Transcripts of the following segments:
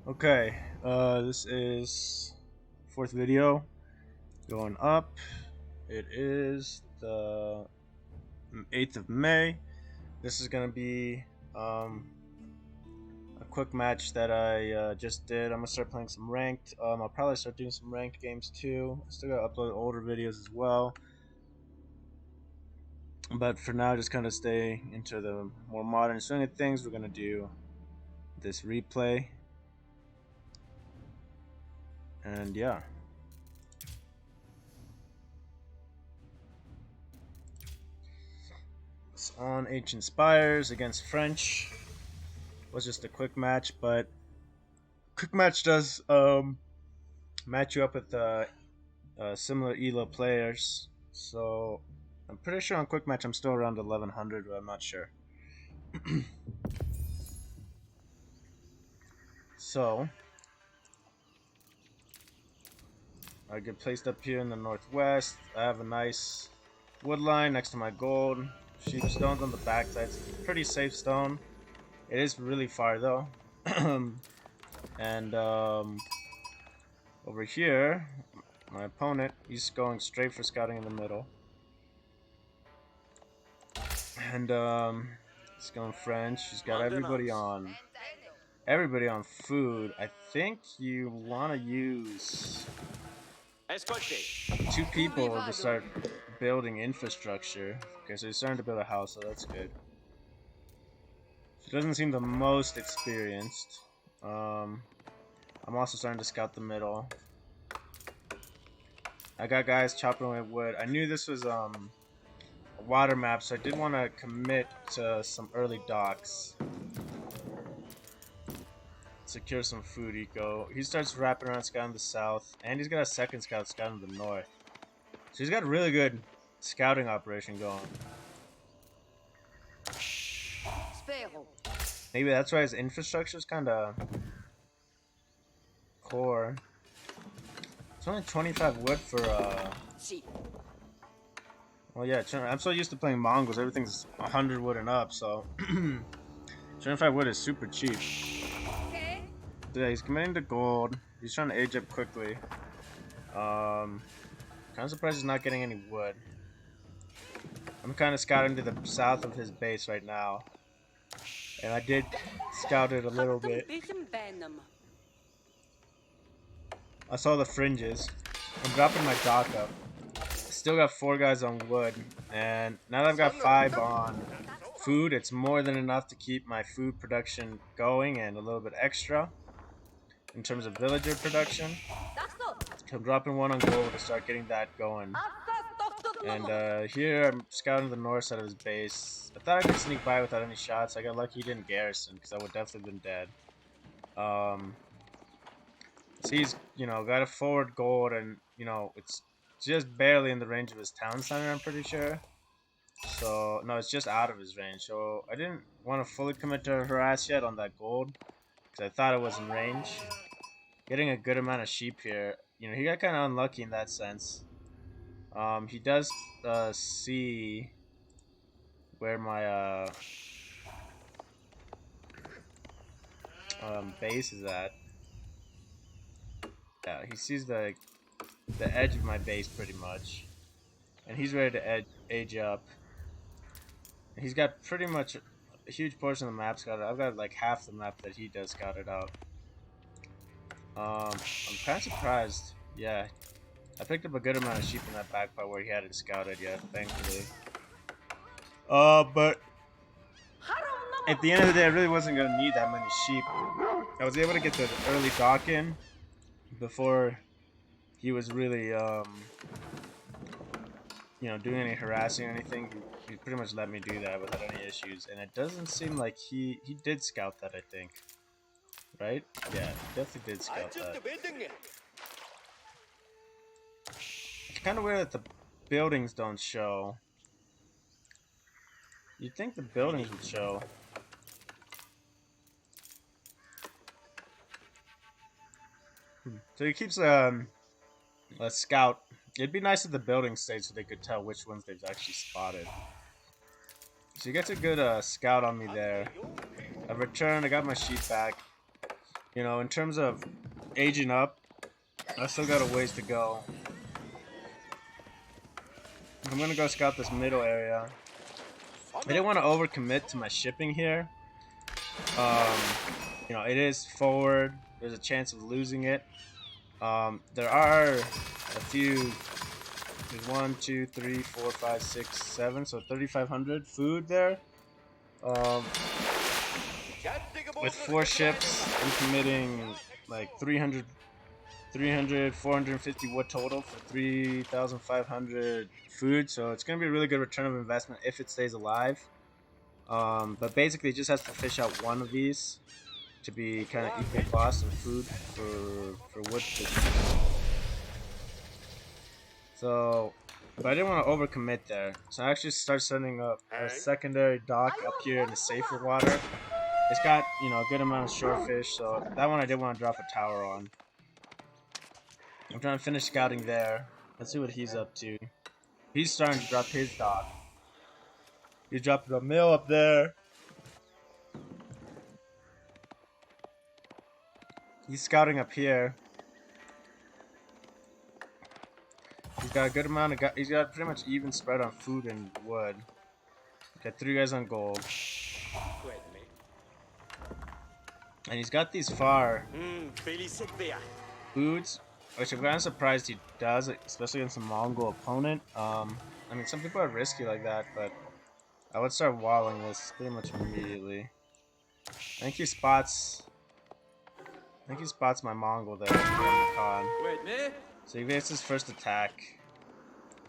Okay, this is fourth video going up. It is the 8th of May. This is gonna be a quick match that I just did. I'm gonna start playing some ranked. I'll probably start doing some ranked games too. I still gotta upload older videos as well. But for now, just kind of stay into the more modern swing of things. We're gonna do this replay, and yeah. It's on Ancient Spires against French. Was just a quick match, but quick match does match you up with similar ELO players. So I'm pretty sure on quick match I'm still around 1100, but I'm not sure. So I get placed up here in the northwest. I have a nice wood line next to my gold. Sheep stones on the backside. It's a pretty safe stone. It is really far though. And over here, my opponent, he's going straight for scouting in the middle. And he's going French. He's got everybody on food. I think you want to use two people to start building infrastructure. Okay, so he's starting to build a house, so that's good. He doesn't seem the most experienced. I'm also starting to scout the middle. I got guys chopping away wood. I knew this was a water map, so I did want to commit to some early docks. Secure some food eco. He starts wrapping around scouting the south, and he's got a second scout scouting the north. So he's got a really good scouting operation going. Maybe that's why his infrastructure is kind of poor. It's only 25 wood for well, yeah, I'm so used to playing Mongols. Everything's 100 wood and up, so 25 wood is super cheap. Yeah, he's committing to gold. He's trying to age up quickly. Kind of surprised he's not getting any wood. I'm kind of scouting to the south of his base right now. And I did scout it a little bit. I saw the fringes. I'm dropping my dock up. Still got 4 guys on wood. And now that I've got 5 on food, it's more than enough to keep my food production going and a little bit extra. In terms of villager production, I'm dropping 1 on gold to start getting that going. And here I'm scouting the north side of his base. I thought I could sneak by without any shots. I got lucky he didn't garrison because I would definitely been dead. So he's, got a forward gold, and it's just barely in the range of his town center. I'm pretty sure. So no, it's just out of his range. So I didn't want to fully commit to harass yet on that gold because I thought it was in range. Getting a good amount of sheep here. He got kind of unlucky in that sense. He does see where my base is at. Yeah, he sees the edge of my base pretty much, and he's ready to age up. And he's got pretty much a huge portion of the map scouted. I've got like half the map that he does scouted out. I'm kind of surprised. Yeah, I picked up a good amount of sheep in that back part where he hadn't scouted yet, thankfully. But at the end of the day, I really wasn't going to need that many sheep. I was able to get the early dock in before he was really, doing any harassing or anything. He pretty much let me do that without any issues. And it doesn't seem like he did scout that, I think. Right? Yeah, he definitely did scout that. It's kind of weird that the buildings don't show. You'd think the buildings would show. So he keeps a scout. It'd be nice if the buildings stayed so they could tell which ones they've actually spotted. So he gets a good scout on me there. I've returned. I got my sheep back. You know, in terms of aging up, I still got a ways to go. I'm gonna go scout this middle area. I didn't want to overcommit to my shipping here. You know, it is forward. There's a chance of losing it. There are a few. There's 1, 2, 3, 4, 5, 6, 7. So 3,500 food there. With 4 ships, I'm committing like 300, 450 wood total for 3,500 food. So it's gonna be a really good return of investment if it stays alive. But basically, it just has to fish out one of these to be kind of equal cost of food for wood fishing. So, but I didn't want to overcommit there, so I actually started setting up a secondary dock up here in the safer water. It's got, you know, a good amount of shorefish, so that one I did want to drop a tower on. I'm trying to finish scouting there. Let's see what he's up to. He's starting to drop his dock. He's dropping a mill up there. He's scouting up here. He's got a good amount of he's got pretty much even spread on food and wood. Got 3 guys on gold. And he's got these far foods, which I'm kind of surprised he does, especially against a Mongol opponent. I mean, some people are risky like that, but I would start walling this pretty much immediately. I think he spots my Mongol there on the con. So he makes his first attack.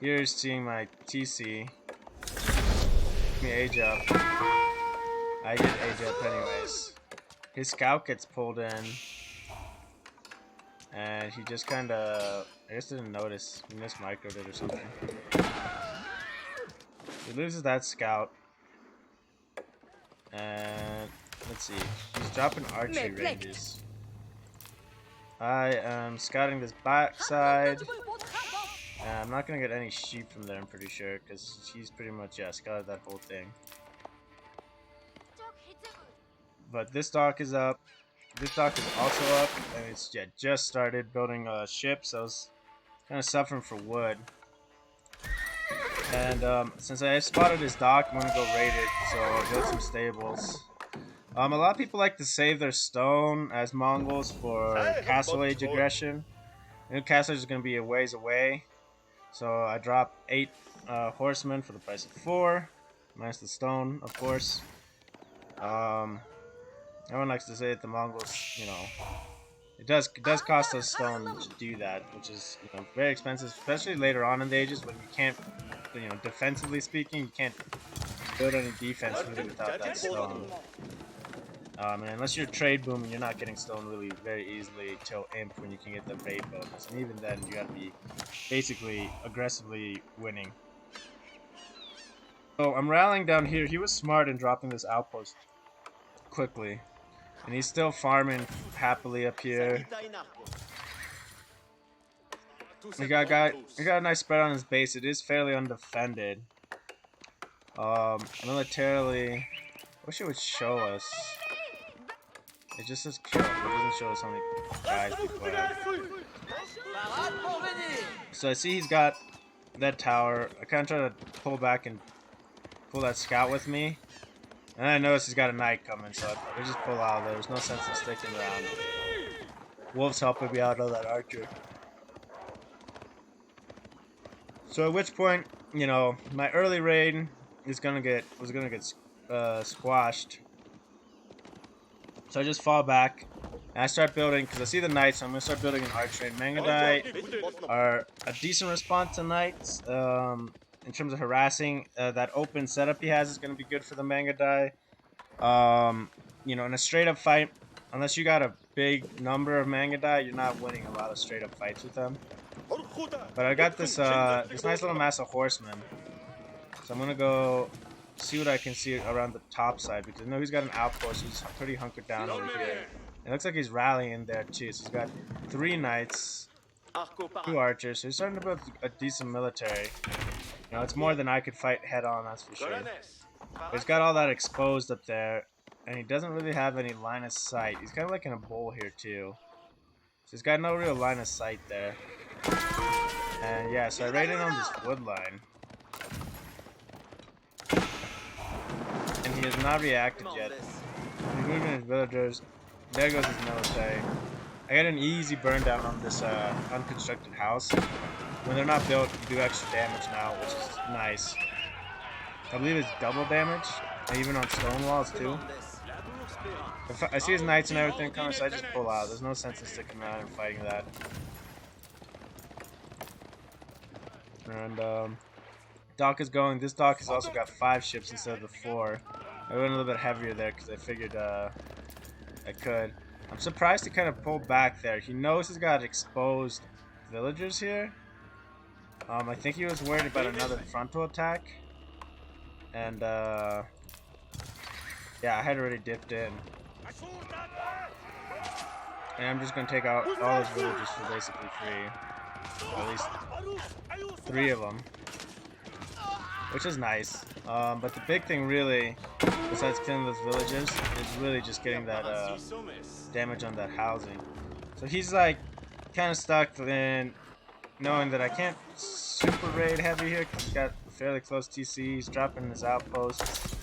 Here he's seeing my TC. Give me age up. I get age up anyways. His scout gets pulled in. And he just kinda, I guess didn't notice. He mismicroed it or something. He loses that scout. And let's see. He's dropping archery ranges. I am scouting this backside. And I'm not gonna get any sheep from there, I'm pretty sure, because he's pretty much, yeah, scouted that whole thing. But this dock is up. This dock is also up, and it's just started building a ship, so I was kind of suffering for wood. And since I spotted his dock, I'm gonna go raid it, so I'll build some stables. A lot of people like to save their stone as Mongols for Castle Age aggression. New Castle Age is gonna be a ways away, so I dropped 8 horsemen for the price of 4, minus the stone, of course. Everyone likes to say that the Mongols, you know, it does cost us stone to do that, which is, you know, very expensive, especially later on in the ages when you can't, you know, defensively speaking, you can't build any defense really without that stone. And unless you're trade booming, you're not getting stone really very easily till imp when you can get the raid bonus, and even then you gotta be basically aggressively winning. So I'm rallying down here. He was smart in dropping this outpost quickly. And he's still farming happily up here. He got a nice spread on his base. It is fairly undefended. Militarily, I wish it would show us. It just says kill. It doesn't show us how many guys people have. So I see he's got that tower. I kind of try to pull back and pull that scout with me. And I noticed he's got a knight coming, so I just pull out of there. There's no sense in sticking around. Wolf's helping me out on that archer. So at which point, you know, my early raid was gonna get squashed. So I just fall back and I start building, because I see the knights, so I'm gonna start building an archer. And Mangudai are a decent response to knights. In terms of harassing, that open setup he has is going to be good for the Mangudai. You know, in a straight up fight, unless you got a big number of Mangudai, you're not winning a lot of straight up fights with them. But I got this this nice little mass of horsemen, so I'm gonna go see what I can see around the top side, because I know he's got an outpost. He's pretty hunkered down over here. It looks like he's rallying there too. So he's got 3 knights, 2 archers. So he's starting to build a decent military. You know, it's more than I could fight head on, that's for sure. But he's got all that exposed up there. and he doesn't really have any line of sight. He's kind of like in a bowl here too. So he's got no real line of sight there. And yeah, so I raided on this wood line. And he has not reacted yet. He's moving his villagers. There goes his military. I got an easy burn down on this unconstructed house. When they're not built, you do extra damage now, which is nice. I believe it's double damage, and even on stone walls too. If I see his knights and everything coming, so I just pull out. There's no sense in sticking around and fighting that. And dock is going. This dock has also got 5 ships instead of the 4. I went a little bit heavier there because I figured I could. I'm surprised he kind of pulled back there. He knows he's got exposed villagers here. I think he was worried about another frontal attack. And yeah, I had already dipped in. And I'm just going to take out all his villagers for basically free. At least 3 of them. Which is nice. But the big thing really, besides killing those villagers, is really just getting that damage on that housing. So he's like kind of stuck in knowing that I can't super raid heavy here because he's got fairly close TC. He's dropping his outposts.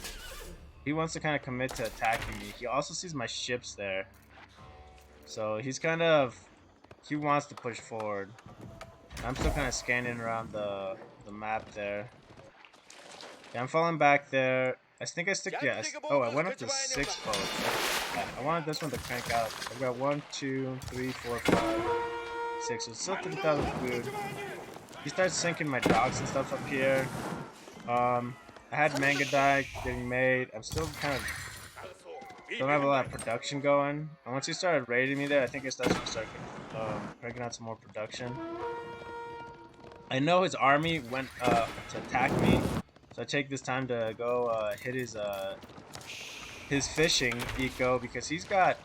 He wants to kind of commit to attacking me. He also sees my ships there. So he's kind of, he wants to push forward. I'm still kind of scanning around the map there. Yeah, I'm falling back there. I think I stick, yeah, oh, I went up to 6 boats. I wanted this one to crank out. I've got 1, 2, 3, 4, 5, 6. So it's still 3,000 food. He starts sinking my docks and stuff up here. I had Mangudai getting made. I'm still kind of, don't have a lot of production going. And once he started raiding me there, I think that's when I started cranking out some more production. I know his army went to attack me. So I take this time to go hit his fishing eco because he's got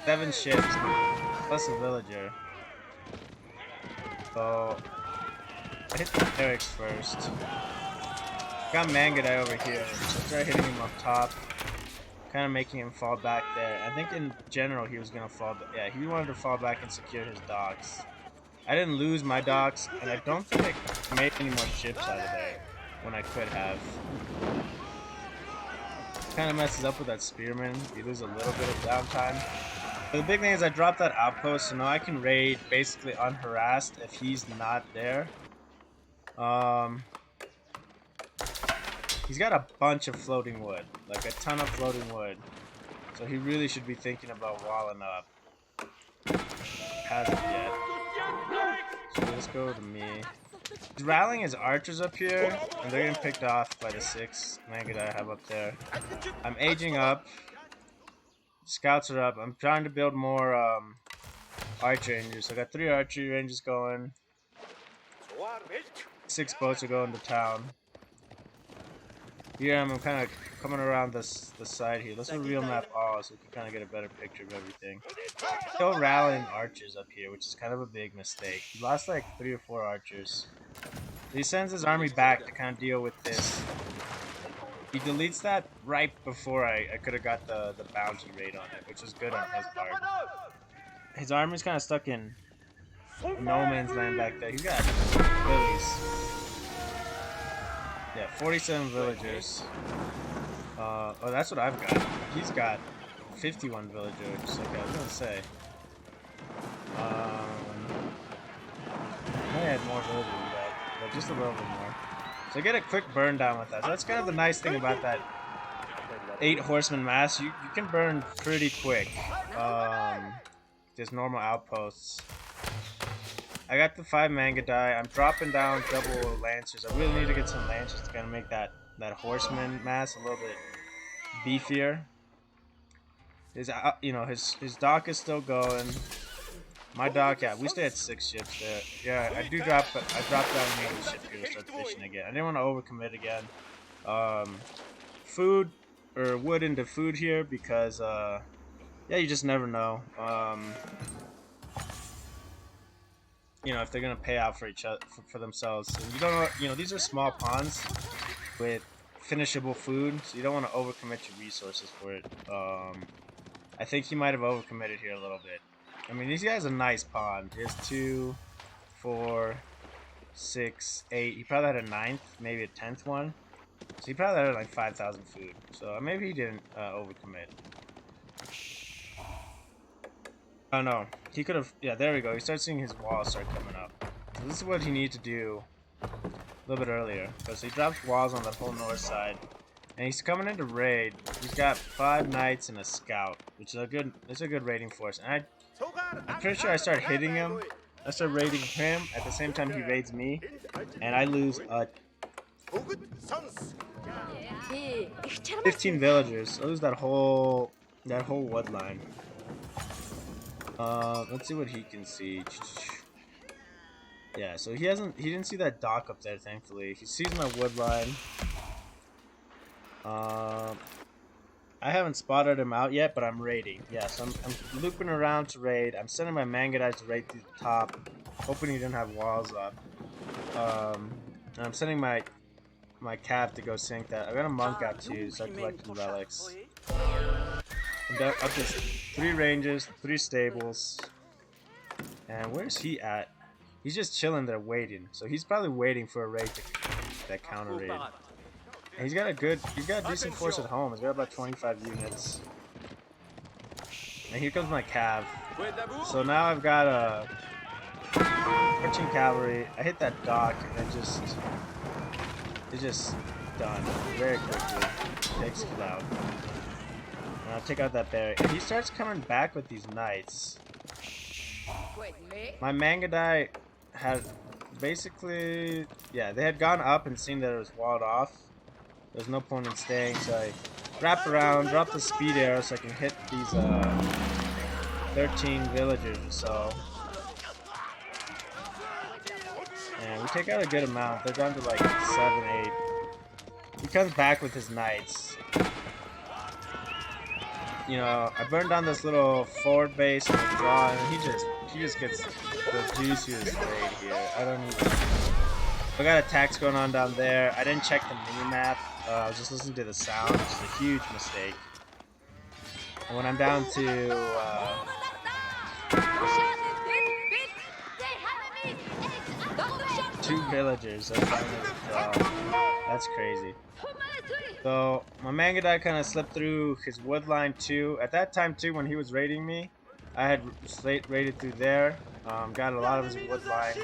7 ships plus a villager. So I hit the clerics first. Got Mangudai over here, so I started hitting him up top, kind of making him fall back there. I think in general he was gonna fall. Yeah, he wanted to fall back and secure his docks. I didn't lose my docks, and I don't think I made any more ships out of there when I could have. Kind of messes up with that spearman. You lose a little bit of downtime. But the big thing is I dropped that outpost, so now I can raid basically unharassed if he's not there. He's got a bunch of floating wood, like a ton of floating wood. So he really should be thinking about walling up. Hasn't yet. So let's go to me. He's rallying his archers up here, and they're getting picked off by the 6 Mangudai I have up there. I'm aging up. Scouts are up. I'm trying to build more archer rangers. So I got 3 archery rangers going. 6 boats are going to town. Here I'm kind of coming around the side here. Let's reveal map all so we can kind of get a better picture of everything. Still rallying archers up here, which is kind of a big mistake. He lost like 3 or 4 archers. He sends his army back to kind of deal with this. He deletes that right before I could have got the bounty raid on it, which was good on his part. His army's kind of stuck in no man's land back there. He's got villies. Yeah, 47 villagers. Oh, that's what I've got. He's got 51 villagers. Okay, I was gonna say. I had more villagers than that, but just a little bit more. So I get a quick burn down with that. So that's kind of the nice thing about that 8 horseman mass. You can burn pretty quick. There's normal outposts. I got the 5 Mangudai. I'm dropping down double lancers. I really need to get some lancers to kind of make that horseman mass a little bit beefier. His his dock is still going. My dock, yeah, we stay at 6 ships there. Yeah, I dropped down another ship here to start fishing again. I didn't want to overcommit again. Food or wood into food here because yeah, you just never know. If they're gonna pay out for each other for themselves. And you don't know. These are small ponds with finishable food, so you don't want to overcommit your resources for it. I think he might have overcommitted here a little bit. I mean, this guy's a nice pawn. He has 2, 4, 6, 8. He probably had a 9th, maybe a 10th one. So he probably had like 5,000 food. So maybe he didn't overcommit. Oh no, he could have. Yeah, there we go. He starts seeing his walls start coming up. So this is what he needed to do a little bit earlier, because he drops walls on the whole north side, and he's coming into raid. He's got 5 knights and a scout, which is a good. It's a good raiding force. And I'm pretty sure I start hitting him. I start raiding him at the same time he raids me, and I lose 15 villagers. I lose that whole wood line. Let's see what he can see. Yeah, so he didn't see that dock up there, thankfully. He sees my wood line. I haven't spotted him out yet, but I'm raiding. Yeah, so I'm looping around to raid. I'm sending my Mangudai to raid through the top, hoping he didn't have walls up. And I'm sending my cap to go sink that. I got a monk out too, so I'm collecting relics. I'm up to 3 ranges, 3 stables. And where's he at? He's just chilling there waiting. So he's probably waiting for a raid that counter raid. And he's got a decent force at home. He's got about 25 units. And here comes my cav. So now I've got a 14 cavalry. I hit that dock and it's just done very quickly. Takes it out. And I'll take out that barrier. And he starts coming back with these knights. My Mangudai had basically, yeah, they had gone up and seen that it was walled off. There's no point in staying, so I wrap around, drop the speed arrow so I can hit these 13 villagers or so. And we take out a good amount. They're down to like 7, 8. He comes back with his knights. You know, I burned down this little forward base and draw, and he just gets the juiciest raid here. I got attacks going on down there. I didn't check the mini map. I was just listening to the sound, which is a huge mistake. And when I'm down to 2 villagers, that's crazy. So my Mangudai kind of slipped through his wood line too. At that time too, when he was raiding me, I had raided through there. Got a lot of his wood line.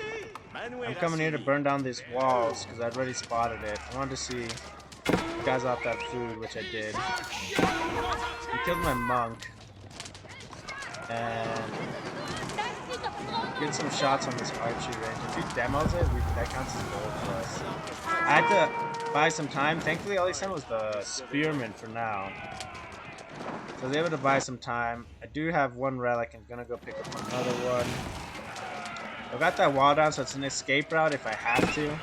I'm coming here to burn down these walls because I'd already spotted it. I wanted to see the guys off that food, which I did. He killed my monk. And get some shots on this archery range. If he demos it, that counts as gold for us. I had to buy some time. Thankfully, all he sent was the spearman for now. So I was able to buy some time. I do have 1 relic. I'm gonna go pick up another one. I got that wall down, so it's an escape route if I have to.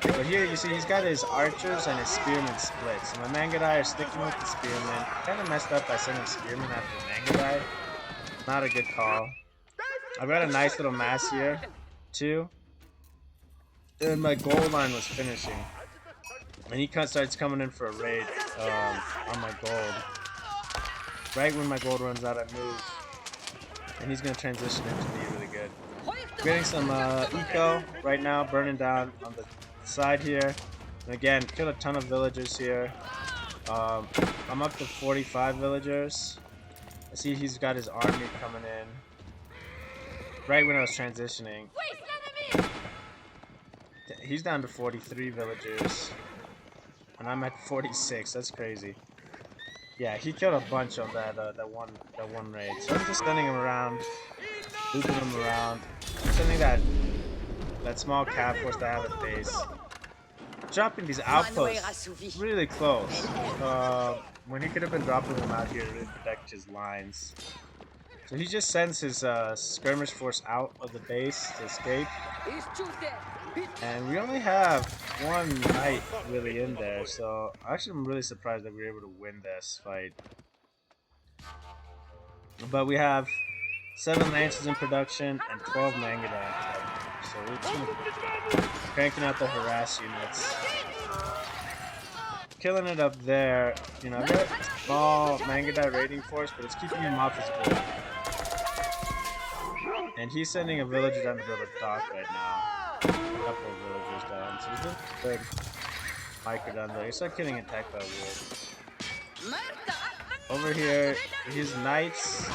But here, you see, he's got his archers and his spearmen split. So my Mangudai are sticking with the spearmen. Kind of messed up by sending spearmen after the Mangudai. Not a good call. I've got a nice little mass here, too. And my gold line was finishing. And he starts coming in for a raid on my gold. Right when my gold runs out, I move. And he's going to transition into me really good. Getting some eco right now, burning down on the side here. And again, killed a ton of villagers here. I'm up to 45 villagers. I see he's got his army coming in. Right when I was transitioning. He's down to 43 villagers. And I'm at 46. That's crazy. Yeah, he killed a bunch on that one raid. So I'm just sending him around, looping him around. I'm sending that small cap force that I have at base. Dropping these outposts really close. When he could have been dropping them out here to really protect his lines. So he just sends his skirmish force out of the base to escape. And we only have 1 knight really in there, so actually I'm really surprised that we were able to win this fight. But we have 7 lances in production and 12 Mangudai in production. So we're just gonna cranking out the harass units. killing it up there. You know, I've got a small Mangudai raiding force, but it's keeping him off his board. And he's sending a villager down to build a dock right now. A couple of villagers down. So he's doing good micro down there. He started getting attacked by a wolf. Over here, his knights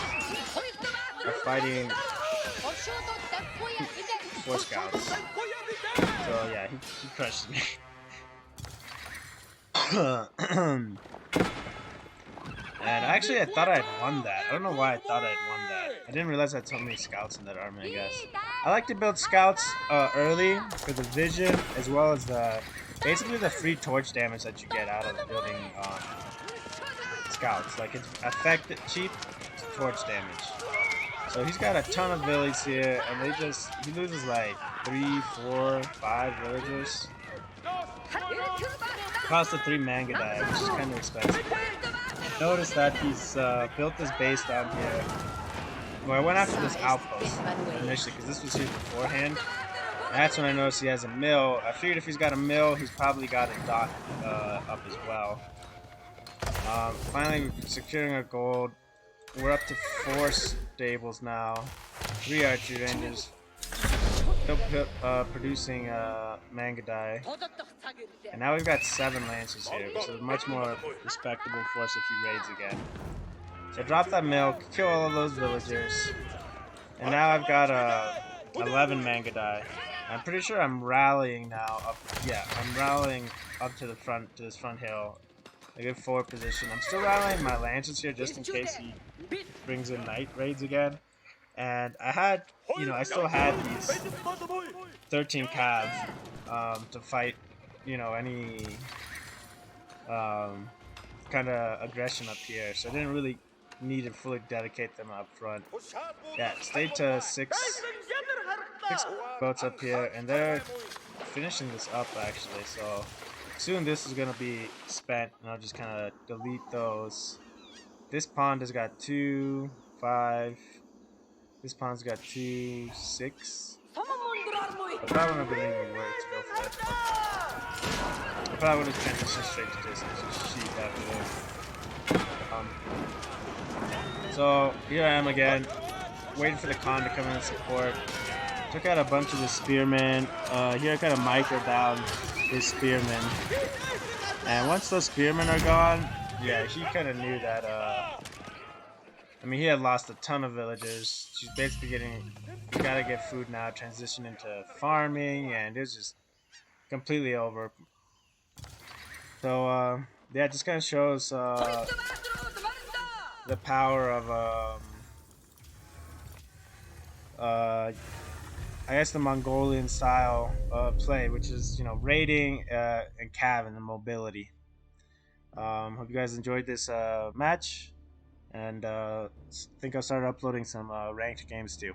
are fighting 4 scouts. So yeah, he crushed me. And actually, I thought I had won that. I don't know why I thought I had won that. I didn't realize I had so many scouts in that army, I guess. I like to build scouts early for the vision, as well as basically the free torch damage that you get out of building scouts. Like, it's effective, cheap torch damage. So he's got a ton of villages here, and he loses like 3, 4, 5 villagers. Cost of 3 Mangudai, which is kind of expensive. Notice that he's built his base down here. Well, I went after this outpost initially because this was here beforehand. And that's when I noticed he has a mill. I figured if he's got a mill, he's probably got a dock up as well. Finally, securing our gold. We're up to 4 stables now, 3 archery ranges. Still producing Mangudai. And now we've got 7 lancers here, so it's much more respectable for us if he raids again. So drop that milk, kill all of those villagers. And now I've got 11 Mangudai. I'm pretty sure I'm rallying now up. Yeah, I'm rallying up to the front, to this front hill. A good forward position. I'm still rallying my lancers here just in case he brings in night raids again. And I had, you know, I still had these 13 calves to fight, you know, any kind of aggression up here. So I didn't really need to fully dedicate them up front. Yeah, stayed to 6 boats up here, and they're finishing this up actually. So soon this is gonna be spent, and I'll just kind of delete those. This pond has got 2, 5. This pond's got 2, 6. I probably wouldn't have been able to go for that. I probably would have transitioned straight to this and just sheep after this. So here I am again, waiting for the Khan to come in and support. Took out a bunch of the spearmen. Here I kind of microed down his spearmen. And once those spearmen are gone, yeah, he kind of knew that, I mean, he had lost a ton of villagers. She's basically getting, you gotta get food now, transition into farming, and it was just completely over. So, yeah, it just kind of shows the power of, I guess the Mongolian style play, which is, you know, raiding and cav and the mobility. Hope you guys enjoyed this match. And I think I'll start uploading some ranked games too.